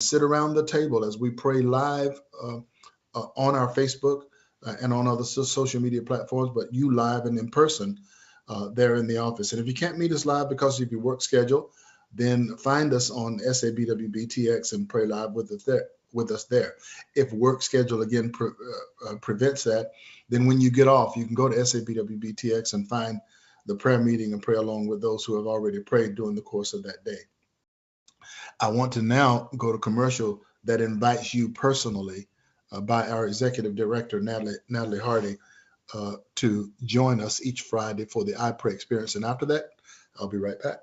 sit around the table as we pray live on our Facebook and on other social media platforms, but you live and in person there in the office. And if you can't meet us live because of your work schedule, then find us on SABWBTX and pray live with us there. If work schedule again prevents that, then when you get off, you can go to SABWBTX and find the prayer meeting and pray along with those who have already prayed during the course of that day. I want to now go to commercial that invites you personally by our executive director, Natalie Hardy, to join us each Friday for the I Pray experience. And after that, I'll be right back.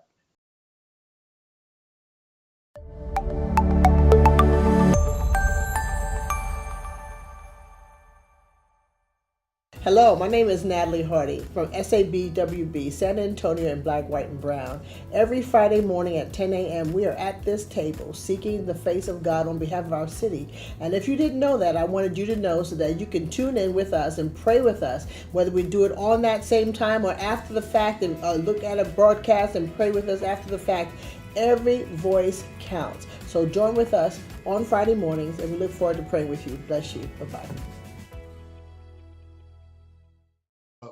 Hello, my name is Natalie Hardy from SABWB, San Antonio in Black, White, and Brown. Every Friday morning at 10 a.m., we are at this table seeking the face of God on behalf of our city. And if you didn't know that, I wanted you to know so that you can tune in with us and pray with us, whether we do it on that same time or after the fact, and look at a broadcast and pray with us after the fact. Every voice counts. So join with us on Friday mornings, and we look forward to praying with you. Bless you. Bye-bye.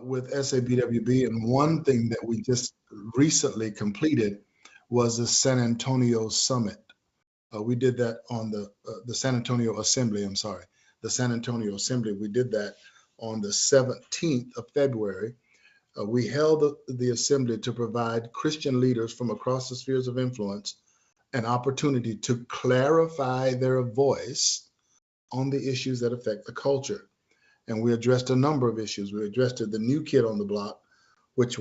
With SABWB, and one thing that we just recently completed was the San Antonio Summit. We did that on the San Antonio Assembly, the San Antonio Assembly. We did that on the 17th of February. We held the assembly to provide Christian leaders from across the spheres of influence an opportunity to clarify their voice on the issues that affect the culture. And we addressed a number of issues. We addressed the new kid on the block, which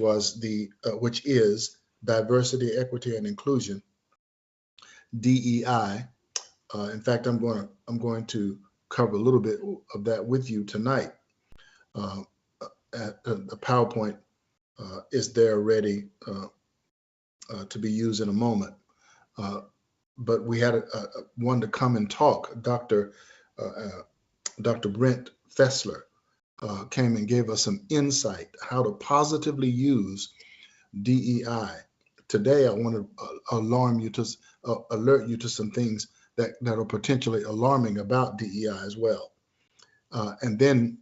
is diversity, equity, and inclusion, DEI. In fact, I'm going to cover a little bit of that with you tonight. The PowerPoint is there ready to be used in a moment. But we had one to come and talk. Dr. Brent Fessler came and gave us some insight how to positively use DEI. Today, I want to alert you to some things that are potentially alarming about DEI as well. And then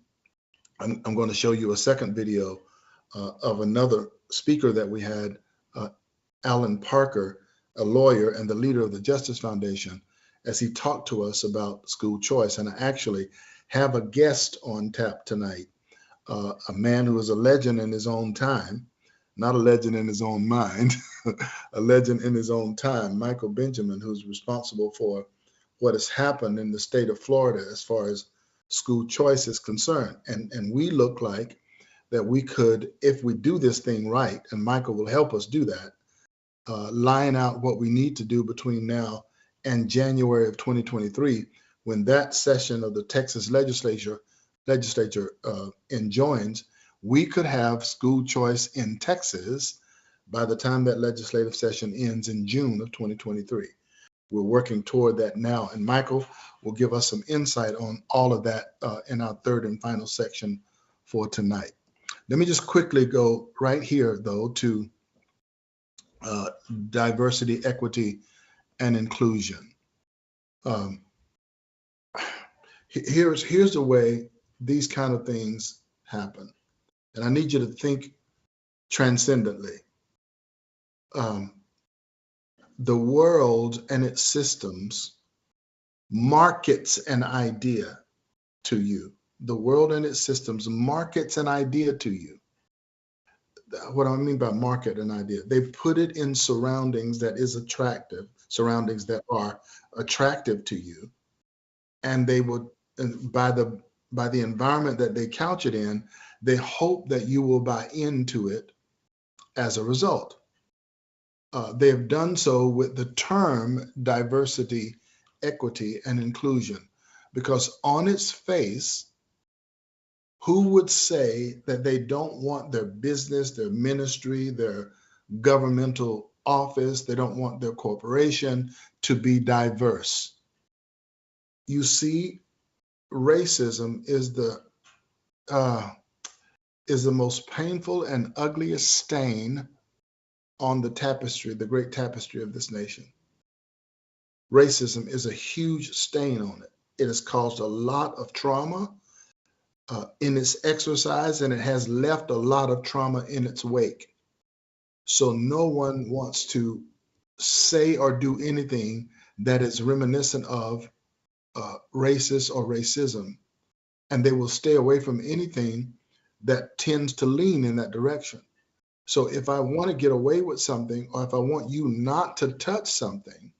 I'm going to show you a second video of another speaker that we had, Alan Parker, a lawyer and the leader of the Justice Foundation, as he talked to us about school choice. And I actually have a guest on tap tonight, a man who is a legend in his own time, not a legend in his own mind, a legend in his own time, Michael Benjamin, who's responsible for what has happened in the state of Florida as far as school choice is concerned. And we look like that we could, if we do this thing right, and Michael will help us do that, line out what we need to do between now and January of 2023, when that session of the Texas legislature enjoins. We could have school choice in Texas by the time that legislative session ends in June of 2023. We're working toward that now, and Michael will give us some insight on all of that in our third and final section for tonight. Let me just quickly go right here, though, to diversity, equity, and inclusion. Here's the way these kind of things happen. And I need you to think transcendently. The world and its systems markets an idea to you. The world and its systems markets an idea to you. What I mean by market an idea, they've put it in surroundings that is attractive, surroundings that are attractive to you. And they would, by the environment that they couch it in, they hope that you will buy into it as a result. They have done so with the term diversity, equity, and inclusion, because on its face, who would say that they don't want their business, their ministry, their governmental office, they don't want their corporation to be diverse? You see, racism is the most painful and ugliest stain on the tapestry, the great tapestry of this nation. racism is a huge stain on it. It has caused a lot of trauma in its exercise, and it has left a lot of trauma in its wake. So no one wants to say or do anything that is reminiscent of racist or racism, and they will stay away from anything that tends to lean in that direction. So if I want to get away with something, or if I want you not to touch something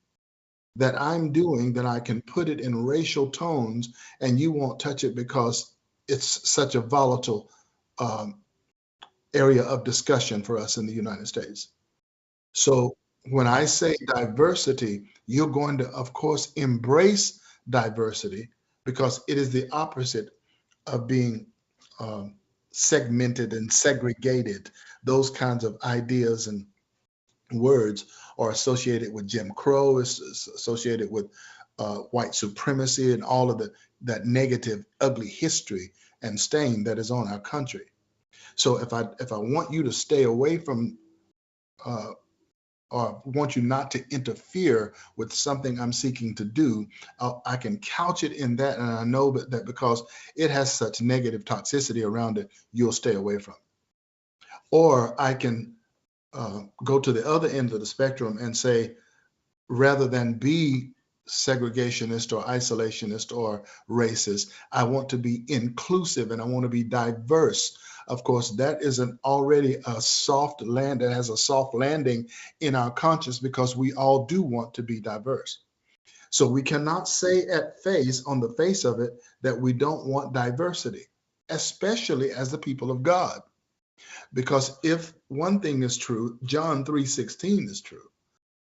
that I'm doing, then I can put it in racial tones and you won't touch it because it's such a volatile um, area of discussion for us in the United States. So when I say diversity, you're going to, of course, embrace diversity because it is the opposite of being um, segmented and segregated. Those kinds of ideas and words are associated with Jim Crow, is associated with white supremacy and all of that negative, ugly history and stain that is on our country. So if I want you to stay away from uh, or want you not to interfere with something I'm seeking to do, I can couch it in that, and I know that because it has such negative toxicity around it, you'll stay away from it. Or I can go to the other end of the spectrum and say, rather than be segregationist or isolationist or racist, I want to be inclusive and I want to be diverse. Of course, that is an already a soft land that has a soft landing in our conscience because we all do want to be diverse. So we cannot say on the face of it, that we don't want diversity, especially as the people of God. Because if one thing is true, John 3:16 is true.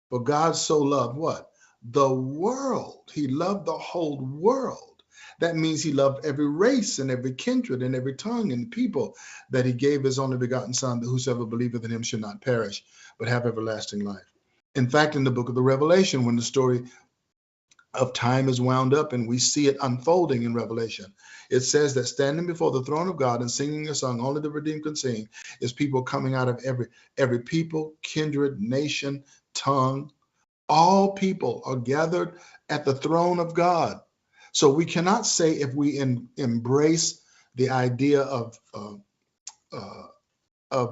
For God so loved what? The world. He loved the whole world. That means he loved every race and every kindred and every tongue and people, that he gave his only begotten Son, that whosoever believeth in him should not perish, but have everlasting life. In fact, in the book of the Revelation, when the story of time is wound up and we see it unfolding in Revelation, it says that standing before the throne of God and singing a song only the redeemed can sing is people coming out of every people, kindred, nation, tongue. All people are gathered at the throne of God. So we cannot say, if we embrace the idea of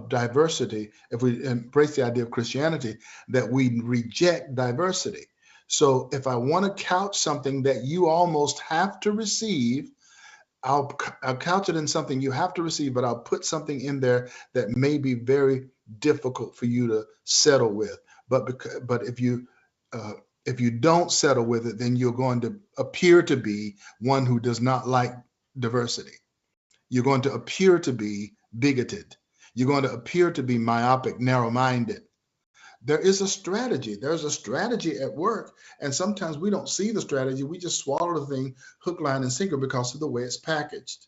diversity, if we embrace the idea of Christianity, that we reject diversity. So if I want to couch something that you almost have to receive, I'll couch it in something you have to receive, but I'll put something in there that may be very difficult for you to settle with. But if you don't settle with it, then you're going to appear to be one who does not like diversity. You're going to appear to be bigoted. You're going to appear to be myopic, narrow-minded. There is a strategy. There's a strategy at work, and sometimes we don't see the strategy. We just swallow the thing hook, line, and sinker because of the way it's packaged.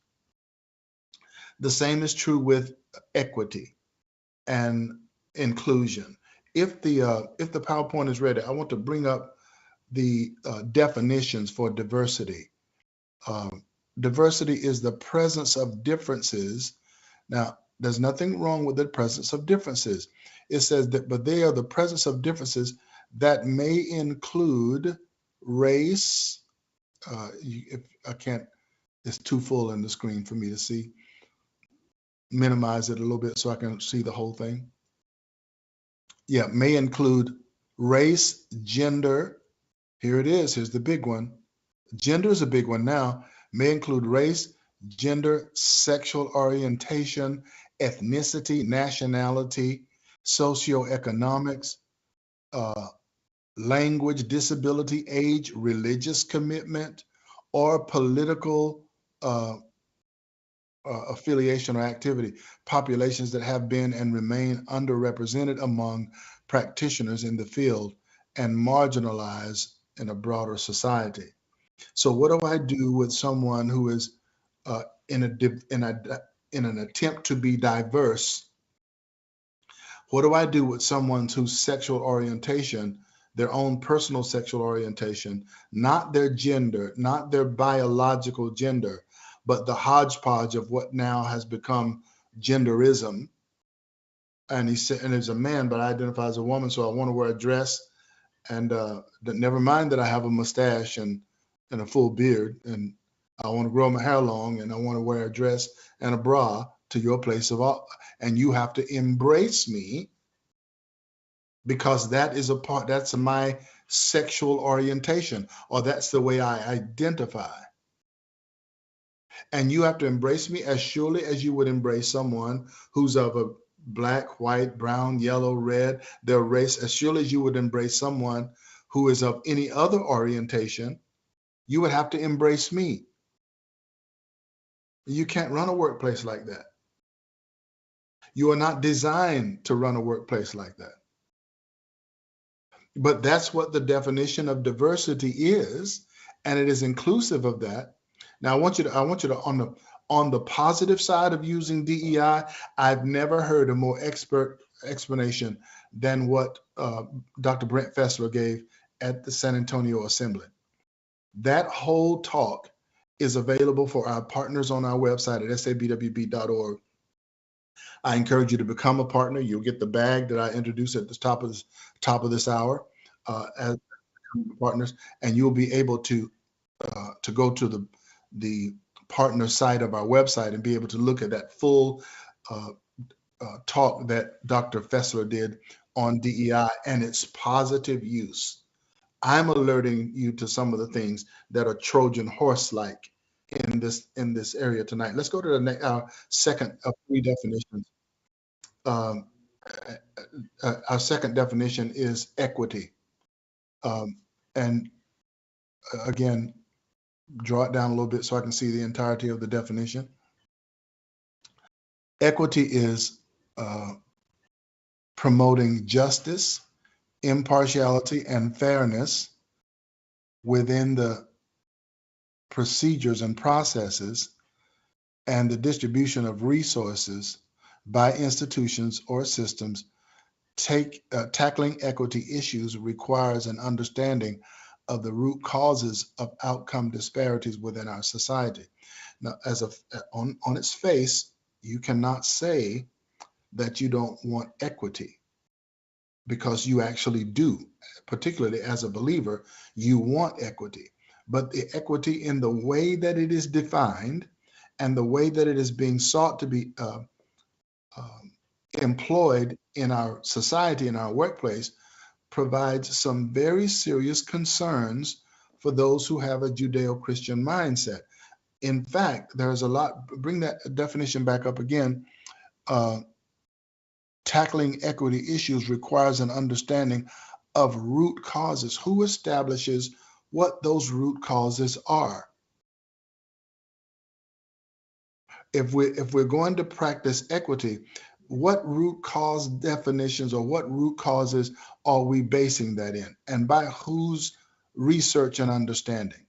The same is true with equity and inclusion. If the PowerPoint is ready, I want to bring up the definitions for diversity. Diversity is the presence of differences. Now, there's nothing wrong with the presence of differences. It says that, but they are the presence of differences that may include race. If I can't, it's too full in the screen for me to see. Minimize it a little bit so I can see the whole thing. Yeah, may include race, gender. Here it is. Here's the big one. Gender is a big one now. May include race, gender, sexual orientation, ethnicity, nationality, socioeconomics, language, disability, age, religious commitment, or political affiliation or activity. Populations that have been and remain underrepresented among practitioners in the field and marginalized in a broader society. So what do I do with someone who is in an attempt to be diverse? What do I do with someone whose sexual orientation, their own personal sexual orientation, not their gender, not their biological gender, but the hodgepodge of what now has become genderism? And he said, and there's a man, but I identify as a woman, so I want to wear a dress And never mind that I have a mustache and a full beard, and I want to grow my hair long, and I want to wear a dress and a bra to your place of all, and you have to embrace me because that is a part, that's my sexual orientation, or that's the way I identify. And you have to embrace me as surely as you would embrace someone who's of a black, white, brown, yellow, red, their race, as surely as you would embrace someone who is of any other orientation, you would have to embrace me. You can't run a workplace like that. You are not designed to run a workplace like that. But that's what the definition of diversity is, and it is inclusive of that. Now, I want you to on the positive side of using DEI, I've never heard a more expert explanation than what Dr. Brent Fessler gave at the San Antonio Assembly. That whole talk is available for our partners on our website at sabwb.org. I encourage you to become a partner. You'll get the bag that I introduced at the top of this hour as partners, and you'll be able to go to the partner site of our website and be able to look at that full talk that Dr. Fessler did on DEI and its positive use. I'm alerting you to some of the things that are Trojan horse-like in this area tonight. Let's go to our second of three definitions. Our second definition is equity. And again, draw it down a little bit so I can see the entirety of the definition. Equity is promoting justice, impartiality, and fairness within the procedures and processes and the distribution of resources by institutions or systems. Tackling equity issues requires an understanding of the root causes of outcome disparities within our society. Now, on its face, you cannot say that you don't want equity, because you actually do. Particularly as a believer, you want equity. But the equity in the way that it is defined and the way that it is being sought to be employed in our society, in our workplace, provides some very serious concerns for those who have a Judeo-Christian mindset. In fact, there's a lot, bring that definition back up again. Tackling equity issues requires an understanding of root causes. Who establishes what those root causes are? If we're going to practice equity, what root cause definitions or what root causes are we basing that in? And by whose research and understanding?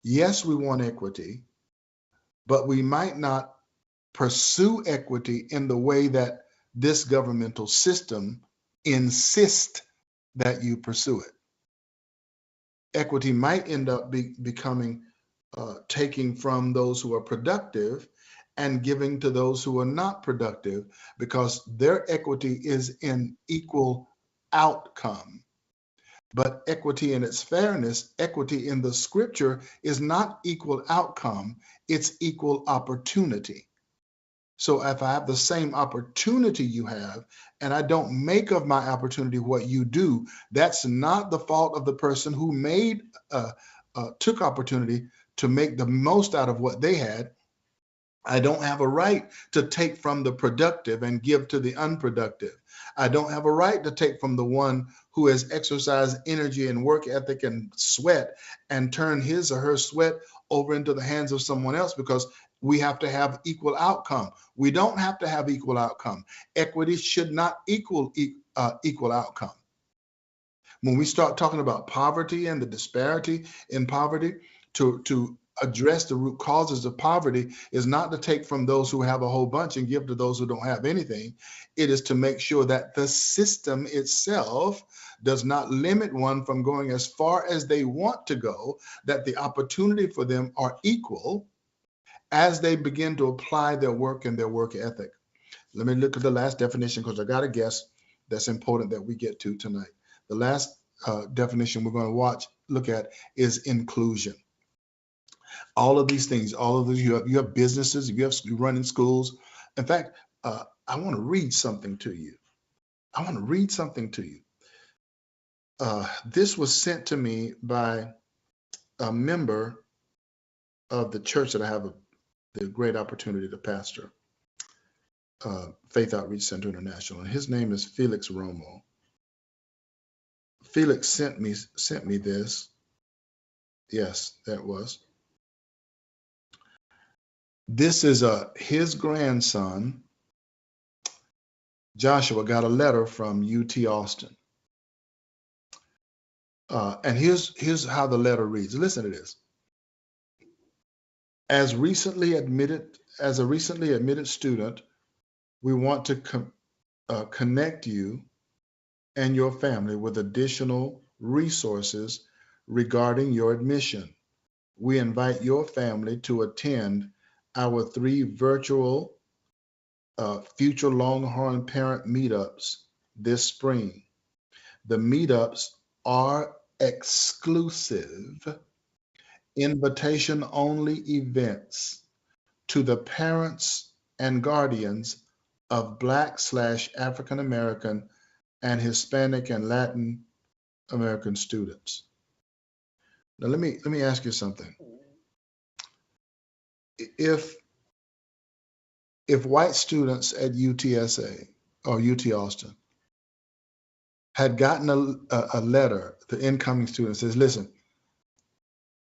Yes, we want equity, but we might not pursue equity in the way that this governmental system insists that you pursue it. Equity might end up becoming taking from those who are productive and giving to those who are not productive, because their equity is in equal outcome. But equity in its fairness, equity in the scripture is not equal outcome, it's equal opportunity. So if I have the same opportunity you have, and I don't make of my opportunity what you do, that's not the fault of the person who took opportunity to make the most out of what they had. I don't have a right to take from the productive and give to the unproductive. I don't have a right to take from the one who has exercised energy and work ethic and sweat and turn his or her sweat over into the hands of someone else, because we have to have equal outcome. We don't have to have equal outcome. Equity should not equal outcome. When we start talking about poverty and the disparity in poverty, to address the root causes of poverty is not to take from those who have a whole bunch and give to those who don't have anything. It is to make sure that the system itself does not limit one from going as far as they want to go, that the opportunity for them are equal as they begin to apply their work and their work ethic. Let me look at the last definition, because I got a guess that's important that we get to tonight. The last definition we're going to look at is inclusion. All of these things, all of these, you have businesses, you running schools. In fact, I want to read something to you. This was sent to me by a member of the church that I have the great opportunity to pastor, Faith Outreach Center International, and his name is Felix Romo. Felix sent me this. Yes, that was. This is his grandson, Joshua, got a letter from UT Austin. And here's how the letter reads. Listen to this. As a recently admitted student, we want to connect you and your family with additional resources regarding your admission. We invite your family to attend our 3 virtual future Longhorn parent meetups this spring. The meetups are exclusive, invitation-only events to the parents and guardians of Black/African American and Hispanic and Latin American students. Now let me ask you something. If white students at UTSA or UT Austin had gotten a letter, the incoming student says, listen,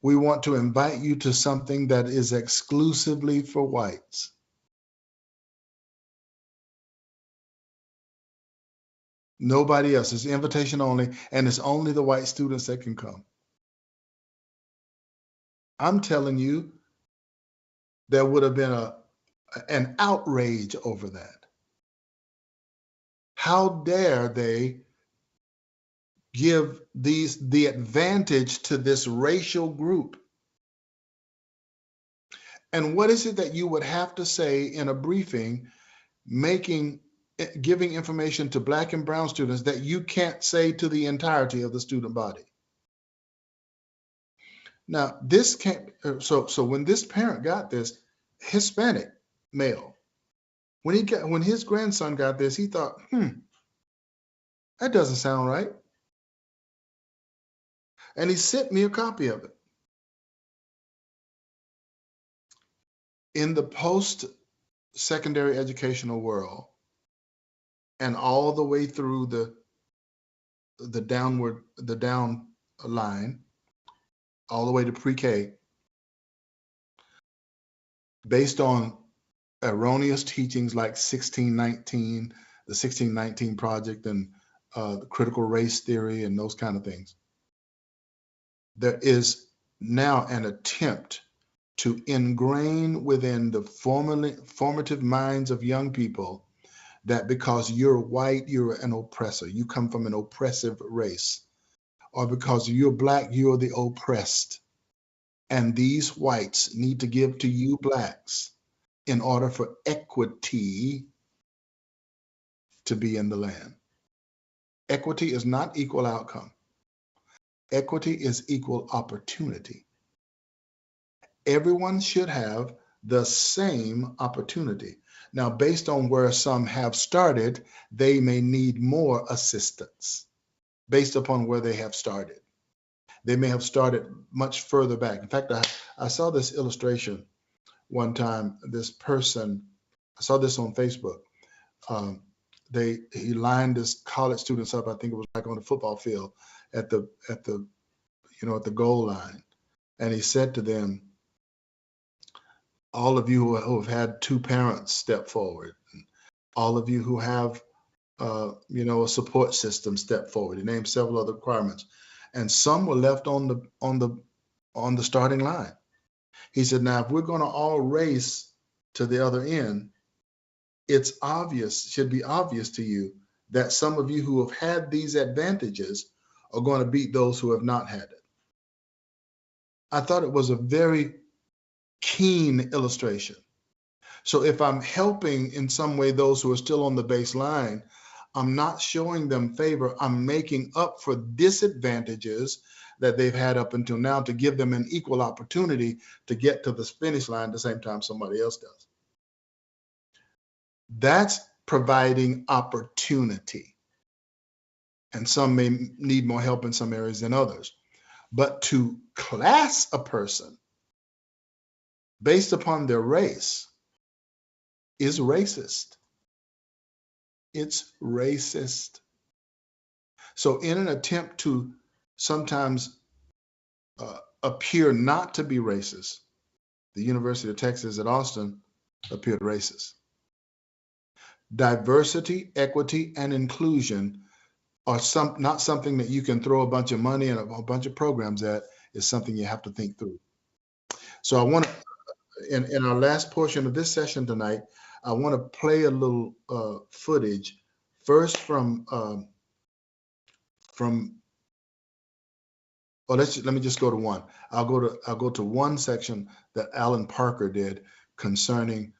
we want to invite you to something that is exclusively for whites. Nobody else. It's invitation only, and it's only the white students that can come. I'm telling you, there would have been an outrage over that. How dare they give the advantage to this racial group? And what is it that you would have to say in a briefing, giving information to Black and brown students that you can't say to the entirety of the student body? Now, this can't, so when this parent got this, Hispanic male, when his grandson got this, he thought, that doesn't sound right. And he sent me a copy of it. In the post-secondary educational world, and all the way through the down line, all the way to pre-K, based on erroneous teachings like 1619, the 1619 Project, and the critical race theory and those kind of things, there is now an attempt to ingrain within the formative minds of young people that because you're white, you're an oppressor. You come from an oppressive race. Or because you're Black, you're the oppressed. And these whites need to give to you Blacks in order for equity to be in the land. Equity is not equal outcome. Equity is equal opportunity. Everyone should have the same opportunity. Now, based on where some have started, they may need more assistance based upon where they have started. They may have started much further back. In fact, I saw this illustration one time. This person, I saw this on Facebook. He lined his college students up. I think it was like on the football field at the goal line, and he said to them, all of you who have had 2 parents step forward, all of you who have a support system step forward. He named several other requirements, and some were left on the starting line. He said, now if we're going to all race to the other end, should be obvious to you that some of you who have had these advantages are going to beat those who have not had it. I thought it was a very keen illustration. So if I'm helping in some way those who are still on the baseline, I'm not showing them favor. I'm making up for disadvantages that they've had up until now to give them an equal opportunity to get to the finish line at the same time somebody else does. That's providing opportunity. And some may need more help in some areas than others. But to class a person based upon their race is racist. It's racist. So in an attempt to sometimes appear not to be racist, the University of Texas at Austin appeared racist. Diversity, equity, and inclusion are not something that you can throw a bunch of money and a bunch of programs at. Is something you have to think through. So I want to, in our last portion of this session tonight, I want to play a little footage first from let me just go to one. I'll go to one section that Alan Parker did concerning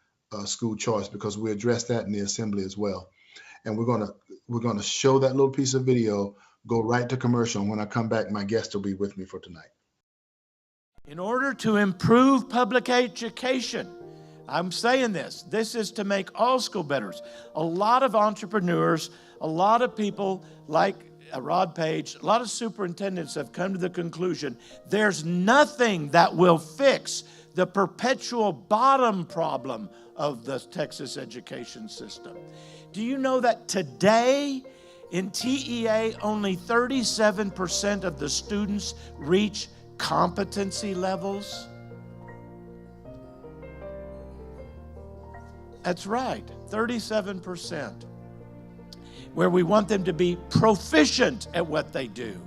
school choice, because we addressed that in the assembly as well. And we're gonna show that little piece of video, go right to commercial. And when I come back, my guest will be with me for tonight. In order to improve public education, I'm saying this is to make all school better. A lot of entrepreneurs, a lot of people like Rod Page, a lot of superintendents have come to the conclusion there's nothing that will fix the perpetual bottom problem of the Texas education system. Do you know that today in TEA only 37% of the students reach competency levels? That's right, 37%. Where we want them to be proficient at what they do.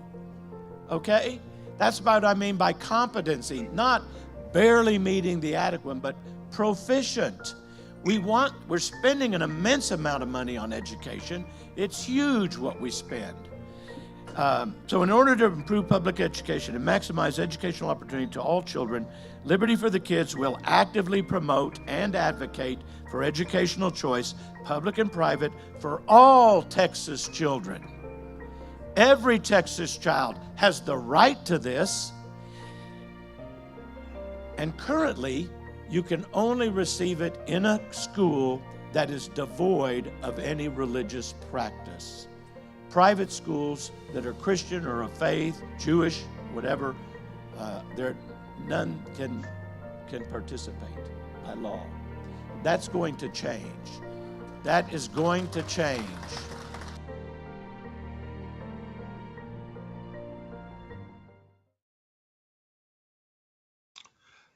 Okay? That's what I mean by competency, not barely meeting the adequate, but proficient. We're spending an immense amount of money on education. It's huge what we spend. So in order to improve public education and maximize educational opportunity to all children, Liberty for the Kids will actively promote and advocate for educational choice, public and private, for all Texas children. Every Texas child has the right to this. And currently, you can only receive it in a school that is devoid of any religious practice. Private schools that are Christian or of faith, Jewish, whatever, none can participate by law. That's going to change. That is going to change.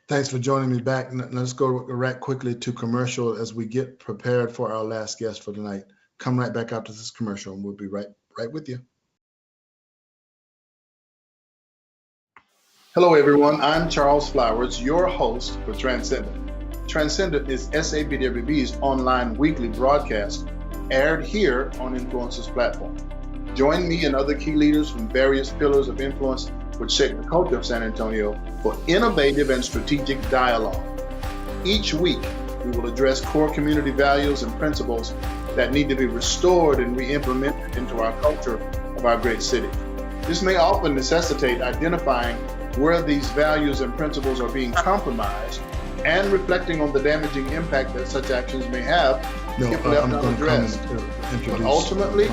Thanks for joining me back. Let's go right quickly to commercial as we get prepared for our last guest for tonight. Come right back after this commercial and we'll be right with you. Hello, everyone. I'm Charles Flowers, your host for Transcendent. Transcendent is SABWB's online weekly broadcast aired here on Influence's platform. Join me and other key leaders from various pillars of influence which shape the culture of San Antonio for innovative and strategic dialogue. Each week, we will address core community values and principles that need to be restored and re-implemented into our culture of our great city. This may often necessitate identifying where these values and principles are being compromised and reflecting on the damaging impact that such actions may have if left unaddressed. But ultimately,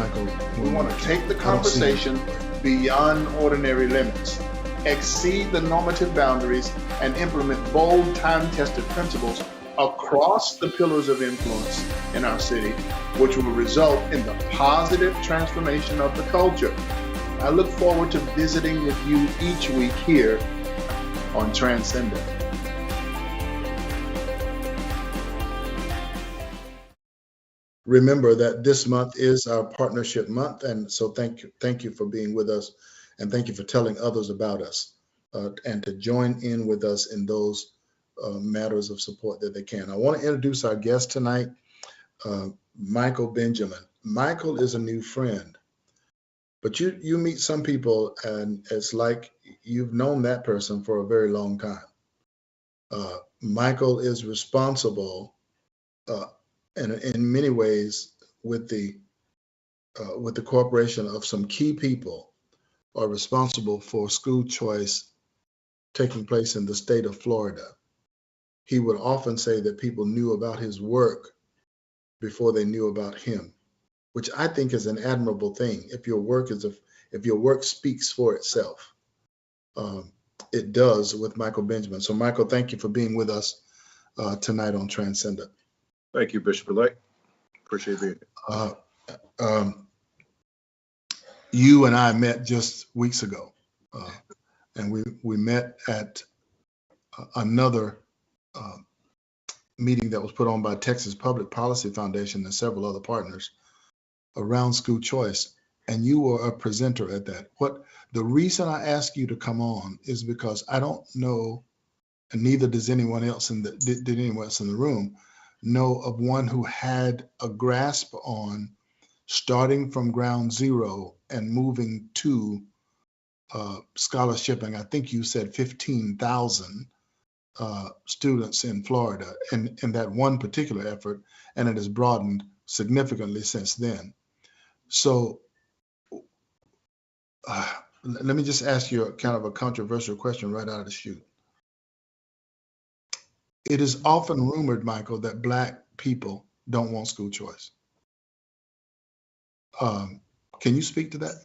we want to take the conversation beyond ordinary limits, exceed the normative boundaries, and implement bold, time-tested principles across the pillars of influence in our city, which will result in the positive transformation of the culture. I look forward to visiting with you each week here on Transcendent. Remember that this month is our partnership month, and so thank you for being with us, and thank you for telling others about us, and to join in with us in those matters of support that they can. I want to introduce our guest tonight, Michael Benjamin. Michael is a new friend, but you meet some people and it's like you've known that person for a very long time. Michael is responsible in many ways with the with the cooperation of some key people, are responsible for school choice taking place in the state of Florida. He would often say that people knew about his work before they knew about him, which I think is an admirable thing. If your work speaks for itself, um, it does with Michael Benjamin. So, Michael, thank you for being with us tonight on Transcendent. Thank you, Bishop-elect. Appreciate being here. Uh, um, you and I met just weeks ago, and we met at another meeting that was put on by Texas Public Policy Foundation and several other partners around school choice, and you were a presenter at that. The reason I asked you to come on is because I don't know, and neither does anyone else did anyone else in the room know of one who had a grasp on starting from ground zero and moving to scholarship. And I think you said 15,000 students in Florida in that one particular effort, and it has broadened significantly since then. So let me just ask you kind of a controversial question right out of the chute. It is often rumored, Michael, that Black people don't want school choice. Can you speak to that?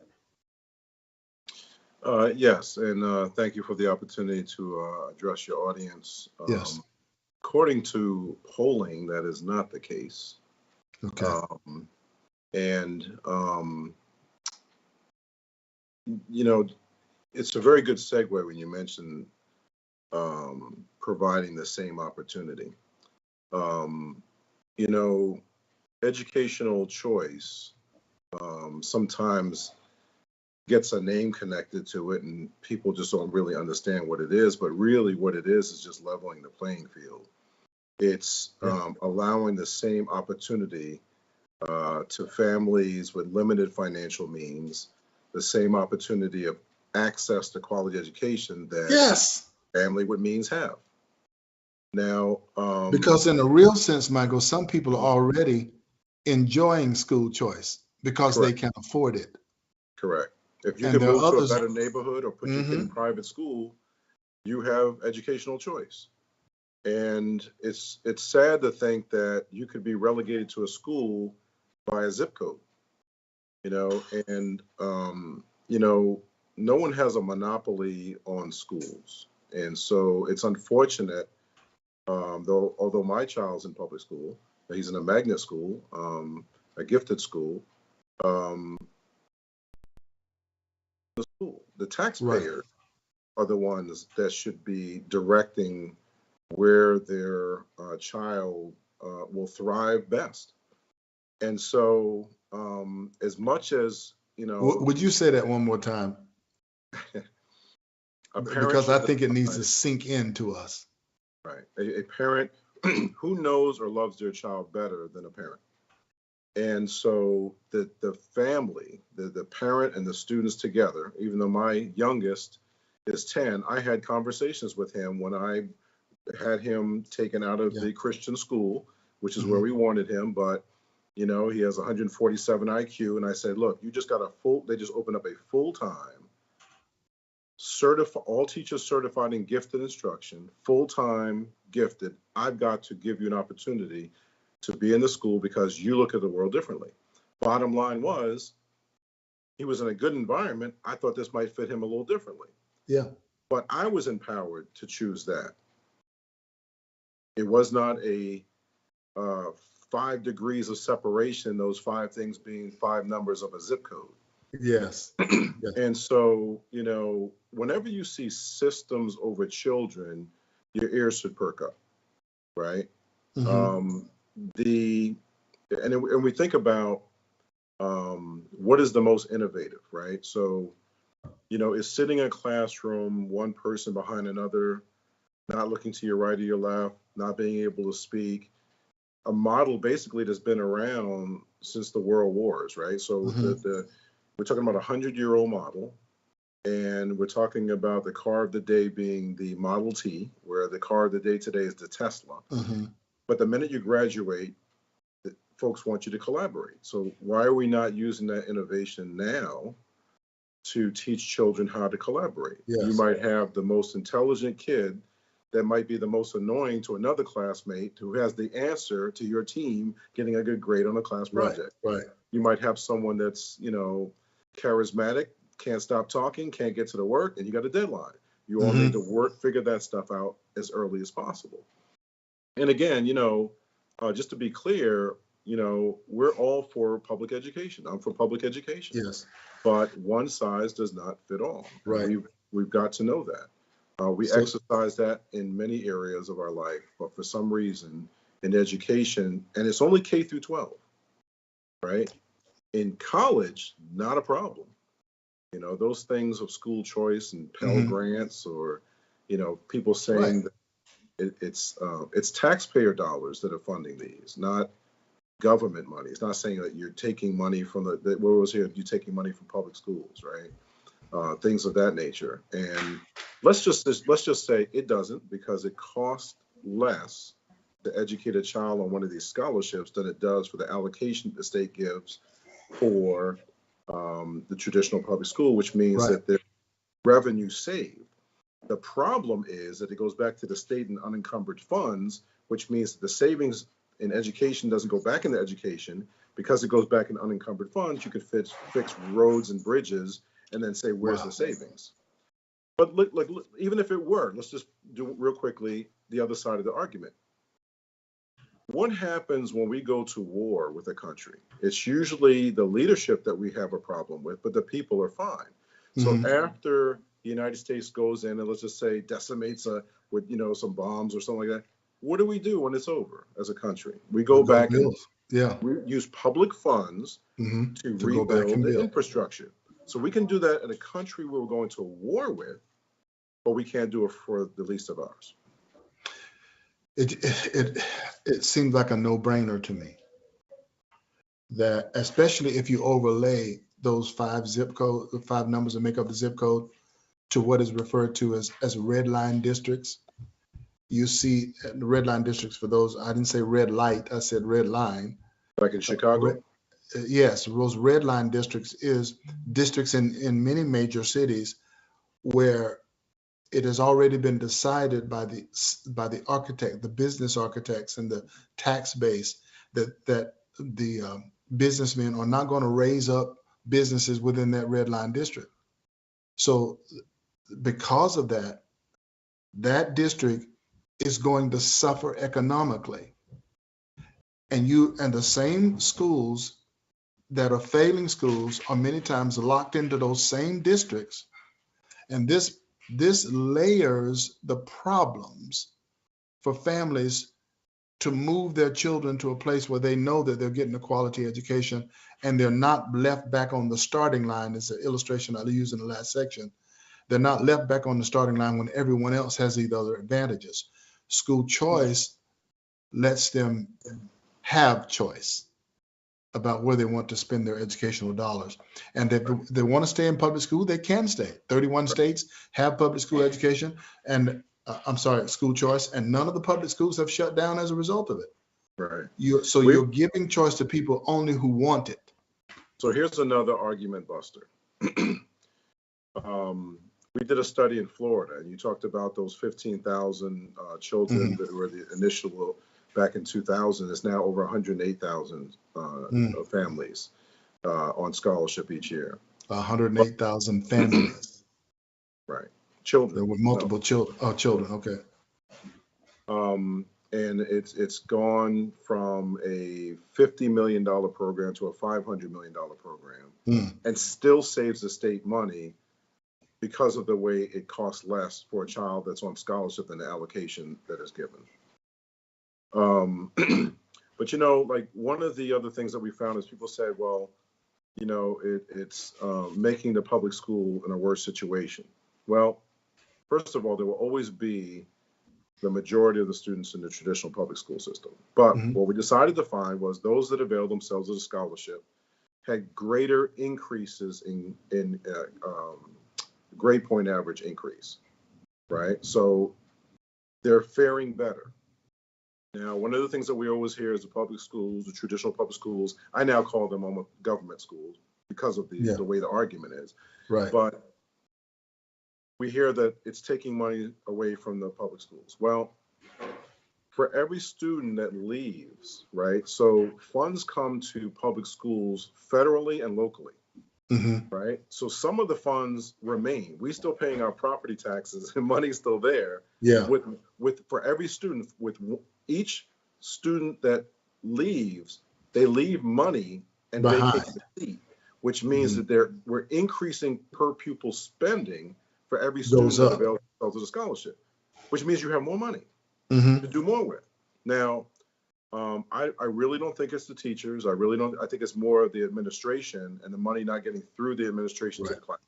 Yes, and thank you for the opportunity to address your audience. Yes. According to polling, that is not the case. Okay. And you know, it's a very good segue when you mention providing the same opportunity. You know, educational choice sometimes gets a name connected to it, and people just don't really understand what it is. But really, what it is just leveling the playing field. It's allowing the same opportunity to families with limited financial means, the same opportunity of access to quality education that family with means have. Now, because in a real sense, Michael, some people are already enjoying school choice because correct. they can afford it. Correct. If you And can there are move to a others- better neighborhood or put your kid in private school, you have educational choice. And it's sad to think that you could be relegated to a school by a zip code, you know, and you know, no one has a monopoly on schools. And so it's unfortunate, although my child's in public school, he's in a magnet school, a gifted school, the taxpayers are the ones that should be directing where their child will thrive best. And so, as much as, you know, Would you say that one more time? Because I think it needs to sink into us. Right. A parent who knows or loves their child better than a parent. And so the family, the parent and the students together, even though my youngest is 10, I had conversations with him when I had him taken out of the Christian school, which is where we wanted him. But, you know, he has 147 IQ. And I said, look, you just got they just opened up a full-time, all teachers certified in gifted instruction, full-time gifted. I've got to give you an opportunity to be in the school because you look at the world differently. Bottom line was, he was in a good environment. I thought this might fit him a little differently. Yeah. But I was empowered to choose that. It was not a 5 degrees of separation, those 5 things being 5 numbers of a zip code. Yes. And so, you know, whenever you see systems over children, your ears should perk up, right? And we think about what is the most innovative, right? So, you know, is sitting in a classroom, one person behind another, not looking to your right or your left, not being able to speak, a model basically that's been around since the World Wars, right? So we're talking about a 100-year-old model, and we're talking about the car of the day being the Model T, where the car of the day today is the Tesla. But the minute you graduate folks want you to collaborate. So why are we not using that innovation now to teach children how to collaborate? You Yes. might have the most intelligent kid that might be the most annoying to another classmate who has the answer to your team getting a good grade on a class Right. project. Right. You might have someone that's, charismatic, can't stop talking, can't get to the work, and you got a deadline. You all need to figure that stuff out as early as possible. And again, just to be clear, we're all for public education. I'm for public education, Yes. but one size does not fit all. And Right. we've got to know that. We So- exercise that in many areas of our life, but for some reason in education, and it's only K through 12, right? In college, not a problem. Those things of school choice and Pell Grants, or, people saying that it's taxpayer dollars that are funding these, not government money. It's not saying that you're taking money from what was here, you're taking money from public schools, right? Things of that nature. And let's just say it doesn't, because it costs less to educate a child on one of these scholarships than it does for the allocation the state gives for the traditional public school, which means Right. that there's revenue saved. The problem is that it goes back to the state and unencumbered funds, which means that the savings in education doesn't go back into education. Because it goes back in unencumbered funds, you could fix roads and bridges and then say, where's the savings? But look, even if it were, let's just do real quickly the other side of the argument. What happens when we go to war with a country? It's usually the leadership that we have a problem with, but the people are fine. So after the United States goes in and, let's just say, decimates with some bombs or something like that, what do we do when it's over as a country? We go back and we use public funds to rebuild the infrastructure. So we can do that in a country we're going to war with, but we can't do it for the least of ours. It seems like a no-brainer to me, that especially if you overlay those five numbers that make up the zip code to what is referred to as red line districts. You see the red line districts, for those, I didn't say red light, I said red line. Like in Chicago? Yes, those red line districts is districts in many major cities where it has already been decided by the architect, the business architects, and the tax base that the businessmen are not going to raise up businesses within that red line district. So because of that, that district is going to suffer economically. And the same schools that are failing schools are many times locked into those same districts. And this layers the problems for families to move their children to a place where they know that they're getting a quality education and they're not left back on the starting line. It's an illustration I used in the last section. They're not left back on the starting line when everyone else has these other advantages. School choice lets them have choice about where they want to spend their educational dollars. And if they want to stay in public school, they can stay. 31 states have public school education, and school choice, and none of the public schools have shut down as a result of it. Right. You're giving choice to people only who want it. So here's another argument buster. We did a study in Florida, and you talked about those 15,000 children that were the initial back in 2000. It's now over 108,000 families on scholarship each year. 108,000 families. Right. Children. There were multiple children. Okay. And it's gone from a $50 million program to a $500 million program, and still saves the state money because of the way it costs less for a child that's on scholarship than the allocation that is given. But like one of the other things that we found is people said, well, it's making the public school in a worse situation. Well, first of all, there will always be the majority of the students in the traditional public school system. But what we decided to find was those that availed themselves of a scholarship had greater increases in grade point average increase, right? So they're faring better. Now, one of the things that we always hear is the public schools, the traditional public schools, I now call them almost government schools because of the way the argument is. Right. But we hear that it's taking money away from the public schools. Well, for every student that leaves, right? So funds come to public schools federally and locally, right? So some of the funds remain. We still paying our property taxes and money's still there. Yeah. With for every student, with each student that leaves, they leave money and vacate the seat, which means that we're increasing per pupil spending for every student that avails themselves of the scholarship, which means you have more money to do more with. Now, I really don't think it's the teachers. I really don't. I think it's more of the administration and the money not getting through the administration to the class.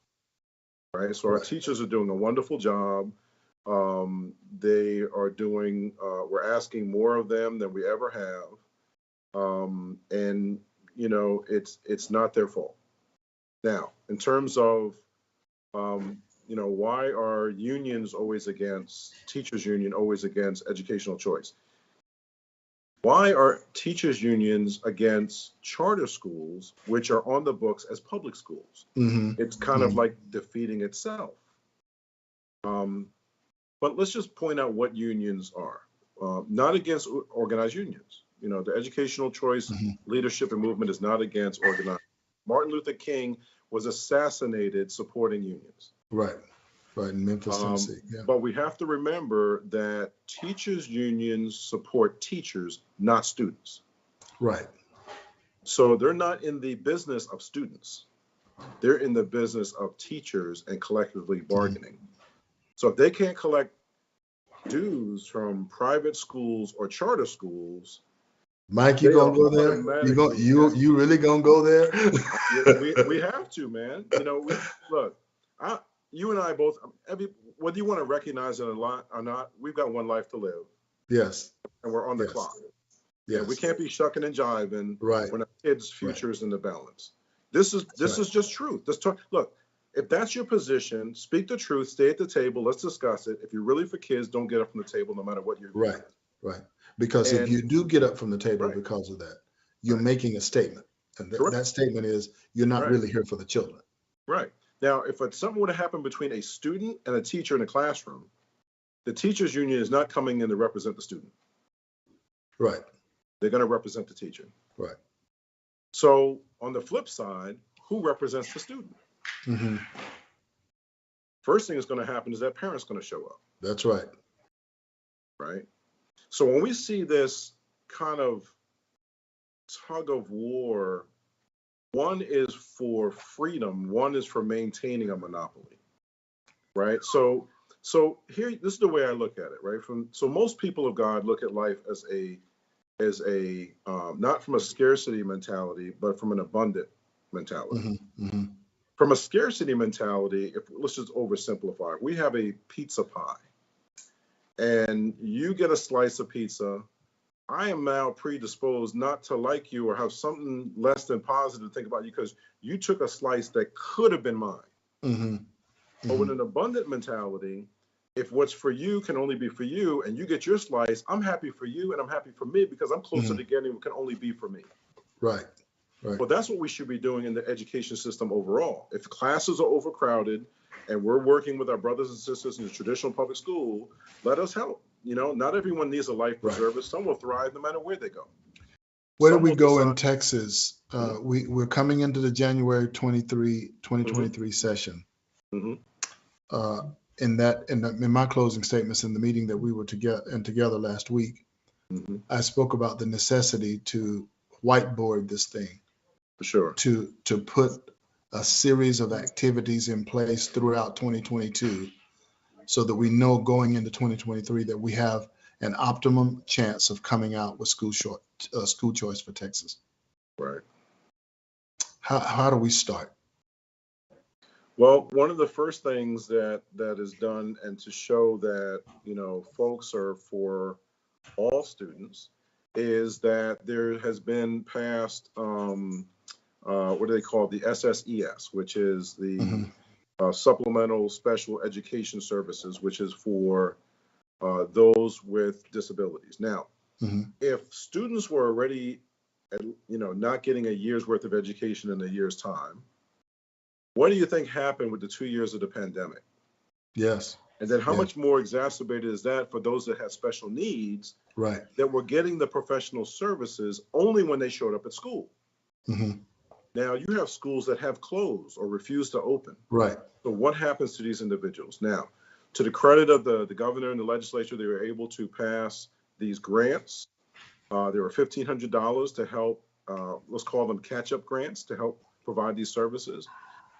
Right. So our teachers are doing a wonderful job. They are doing. We're asking more of them than we ever have, and you know, it's not their fault. Now, in terms of you know, why are unions always against, teachers union always against educational choice? Why are teachers unions against charter schools, which are on the books as public schools? It's kind of like defeating itself. But let's just point out what unions are. Not against organized unions. You know, the educational choice leadership and movement is not against organized. Martin Luther King was assassinated supporting unions. Right in Memphis, Tennessee. But we have to remember that teachers unions support teachers, not students. Right. So they're not in the business of students. They're in the business of teachers and collectively bargaining. So if they can't collect dues from private schools or charter schools, Mike, you gonna go there? You really gonna go there? we have to, man. You know, look. You and I both, whether you want to recognize it or not, we've got one life to live. Yes. And we're on the clock. Yes. We can't be shucking and jiving when our kids' future is in the balance. This is just truth. Look, if that's your position, speak the truth, stay at the table, let's discuss it. If you're really for kids, don't get up from the table no matter what you're doing. Right. Because if you do get up from the table because of that, you're making a statement. And that statement is you're not really here for the children. Right. Now, if something would have happened between a student and a teacher in a classroom, the teachers union is not coming in to represent the student. Right. They're going to represent the teacher. Right. So on the flip side, who represents the student? First thing that's going to happen is that parent's going to show up. That's right. Right. So when we see this kind of tug of war, one is for freedom, one is for maintaining a monopoly, right? So here, this is the way I look at it, right? So most people of God look at life as a not from a scarcity mentality, but from an abundant mentality. From a scarcity mentality, let's just oversimplify, we have a pizza pie, and you get a slice of pizza. I am now predisposed not to like you or have something less than positive to think about you because you took a slice that could have been mine. But with an abundant mentality, if what's for you can only be for you and you get your slice, I'm happy for you and I'm happy for me because I'm closer to getting what can only be for me. Right. Well, that's what we should be doing in the education system overall. If classes are overcrowded and we're working with our brothers and sisters in the traditional public school, let us help. You know, not everyone needs a life preserver. Some will thrive no matter where they go. Where do we go in Texas? We're coming into the January 2023 session. In my closing statements in the meeting that we were together last week, I spoke about the necessity to whiteboard this thing. For sure. To put a series of activities in place throughout 2022 so that we know going into 2023 that we have an optimum chance of coming out with school choice for Texas. Right. How do we start? Well, one of the first things that is done, and to show that, you know, folks are for all students, is that there has been passed, what do they call it? The SSES, which is the Supplemental Special Education Services, which is for those with disabilities. Now, If students were already, not getting a year's worth of education in a year's time, what do you think happened with the 2 years of the pandemic? Yes. And then how Yeah. much more exacerbated is that for those that had special needs Right. that were getting the professional services only when they showed up at school? Now, you have schools that have closed or refused to open. Right. So what happens to these individuals? Now, to the credit of the governor and the legislature, they were able to pass these grants. There were $1,500 to help, let's call them catch-up grants to help provide these services,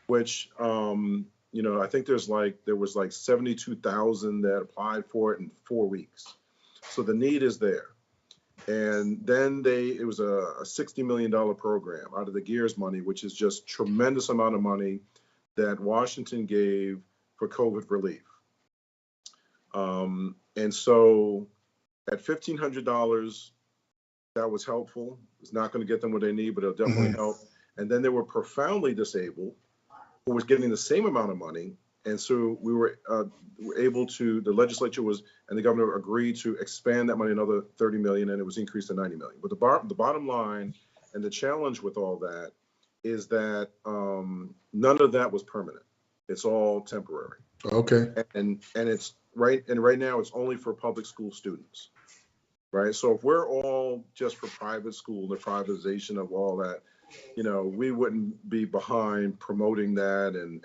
which, I think there was like 72,000 that applied for it in 4 weeks. So the need is there. And then it was a $60 million program out of the GEARS money, which is just tremendous amount of money that Washington gave for COVID relief. And so at $1,500, that was helpful. It's not going to get them what they need, but it'll definitely help. And then they were profoundly disabled who was getting the same amount of money. And so we were able to, the legislature and the governor agreed to expand that money another 30 million, and it was increased to 90 million. But the bottom line and the challenge with all that is that none of that was permanent. It's all temporary. Okay. And it's right now it's only for public school students. Right. So if we're all just for private school, the privatization of all that, we wouldn't be behind promoting that and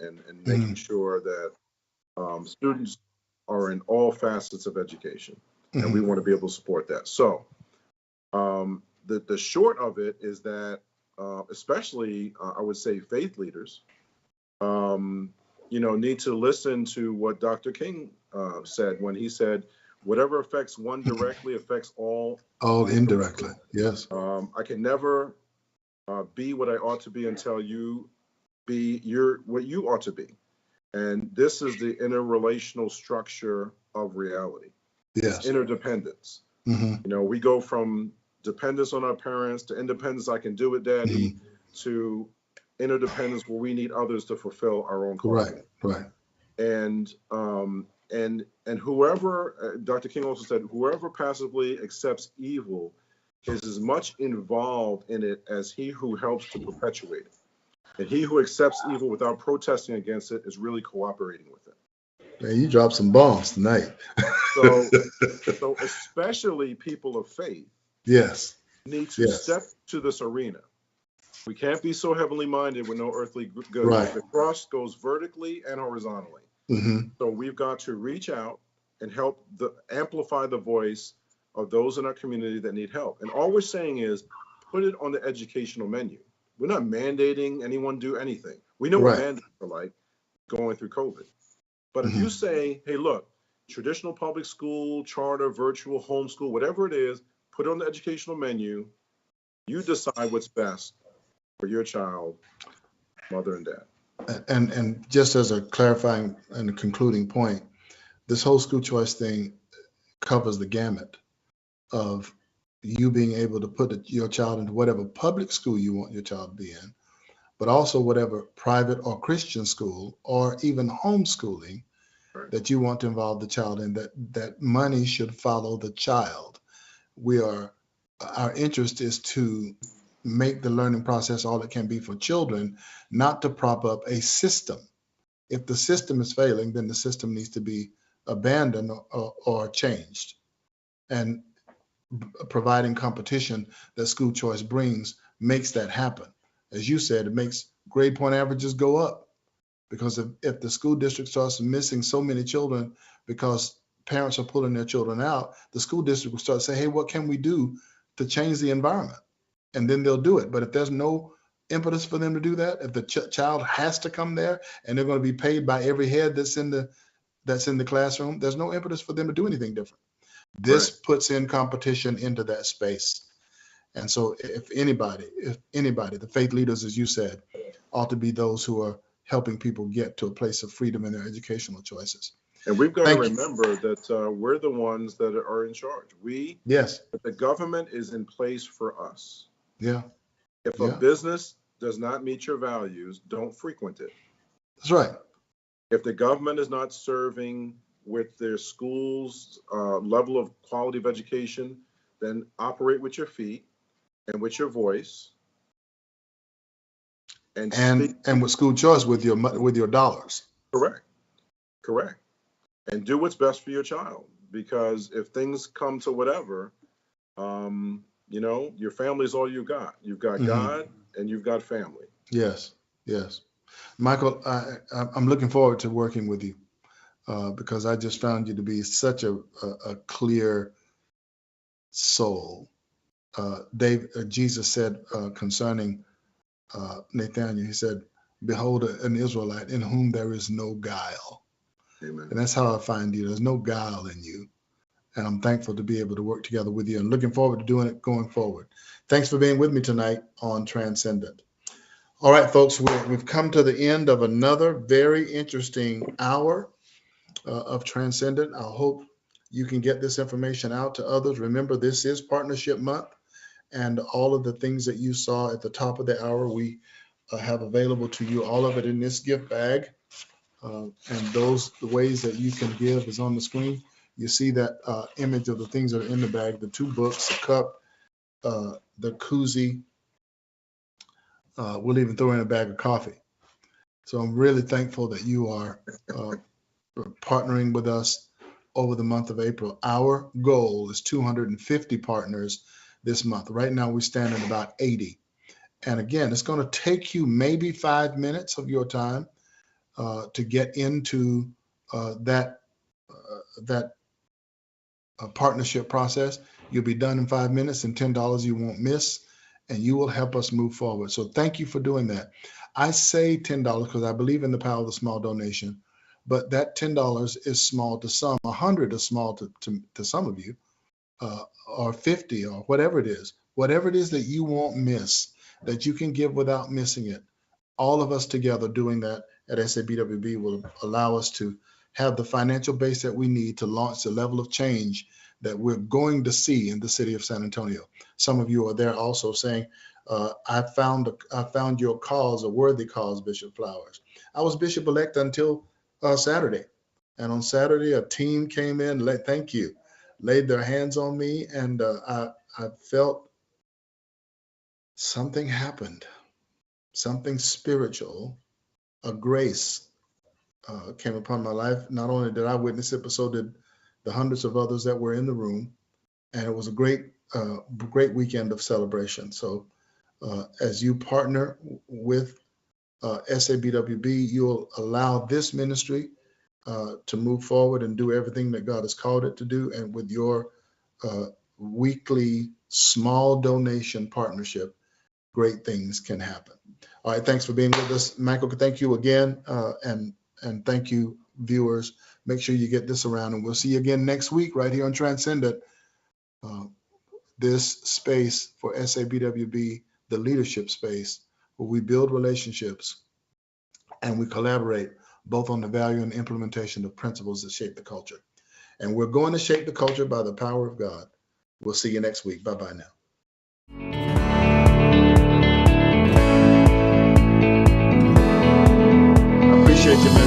making sure that students are in all facets of education, and we want to be able to support that. So the short of it is that especially I would say faith leaders, need to listen to what Dr. King said when he said, whatever affects one directly affects all indirectly. Yes. I can never be what I ought to be until you be what you ought to be. And this is the interrelational structure of reality. Yes. It's interdependence. We go from dependence on our parents to independence, I can do it, Daddy, to interdependence where we need others to fulfill our own calling. Right. And whoever, Dr. King also said, whoever passively accepts evil is as much involved in it as he who helps to perpetuate it. And he who accepts evil without protesting against it is really cooperating with it. Man, you dropped some bombs tonight. So especially people of faith need to step to this arena. We can't be so heavenly minded with no earthly good. Right. The cross goes vertically and horizontally. So we've got to reach out and help amplify the voice of those in our community that need help. And all we're saying is put it on the educational menu. We're not mandating anyone do anything. We know what mandates are like going through COVID. But if you say, hey, look, traditional public school, charter, virtual, homeschool, whatever it is, put it on the educational menu. You decide what's best for your child, mother and dad. And just as a clarifying and a concluding point, this whole school choice thing covers the gamut of you being able to put your child into whatever public school you want your child to be in, but also whatever private or Christian school or even homeschooling that you want to involve the child in, that money should follow the child. Our interest is to make the learning process all it can be for children, not to prop up a system. If the system is failing, then the system needs to be abandoned or changed. And providing competition that school choice brings makes that happen. As you said, it makes grade point averages go up, because if the school district starts missing so many children because parents are pulling their children out, the school district will start saying, hey, what can we do to change the environment? And then they'll do it. But if there's no impetus for them to do that, if the child has to come there and they're going to be paid by every head that's in the classroom, there's no impetus for them to do anything different. This puts in competition into that space. And so if anybody, the faith leaders, as you said, ought to be those who are helping people get to a place of freedom in their educational choices. And we've got to remember that we're the ones that are in charge. The government is in place for us. Yeah. If a business does not meet your values, don't frequent it. That's right. If the government is not serving with their schools' level of quality of education, then operate with your feet and with your voice and speak. And with school choice with your dollars. Correct. And do what's best for your child, because if things come to whatever, your family is all you got. You've got God and you've got family. Yes. Michael, I'm looking forward to working with you because I just found you to be such a clear soul. Jesus said concerning Nathaniel, he said, "Behold, an Israelite in whom there is no guile." Amen. And that's how I find you. There's no guile in you. And I'm thankful to be able to work together with you and looking forward to doing it going forward. Thanks for being with me tonight on Transcendent. All right, folks, we've come to the end of another very interesting hour of Transcendent. I hope you can get this information out to others. Remember, this is Partnership Month, and all of the things that you saw at the top of the hour, we have available to you, all of it in this gift bag. And the ways that you can give is on the screen. You see that image of the things that are in the bag, the 2 books, the cup, the koozie. We'll even throw in a bag of coffee. So I'm really thankful that you are partnering with us over the month of April. Our goal is 250 partners this month. Right now, we stand at about 80. And again, it's going to take you maybe 5 minutes of your time to get into that partnership process. You'll be done in 5 minutes, and $10 you won't miss, and you will help us move forward. So thank you for doing that. I say $10 because I believe in the power of the small donation, but that $10 is small to some. 100 is small to some of you, or 50, or whatever it is. Whatever it is that you won't miss, that you can give without missing it. All of us together doing that at SABWB will allow us to have the financial base that we need to launch the level of change that we're going to see in the city of San Antonio. Some of you are there also saying, I found your cause a worthy cause, Bishop Flowers. I was Bishop-elect until Saturday. And on Saturday, a team came in, laid their hands on me, and I felt something happened, something spiritual, a grace came upon my life. Not only did I witness it, but so did the hundreds of others that were in the room. And it was a great weekend of celebration. So as you partner with SABWB, you'll allow this ministry to move forward and do everything that God has called it to do. And with your weekly small donation partnership, great things can happen. All right, thanks for being with us. Michael, thank you again. And thank you, viewers. Make sure you get this around, and we'll see you again next week right here on Transcendent. This space for SABWB, the leadership space, where we build relationships and we collaborate both on the value and implementation of principles that shape the culture. And we're going to shape the culture by the power of God. We'll see you next week. Bye-bye now. I appreciate you, man.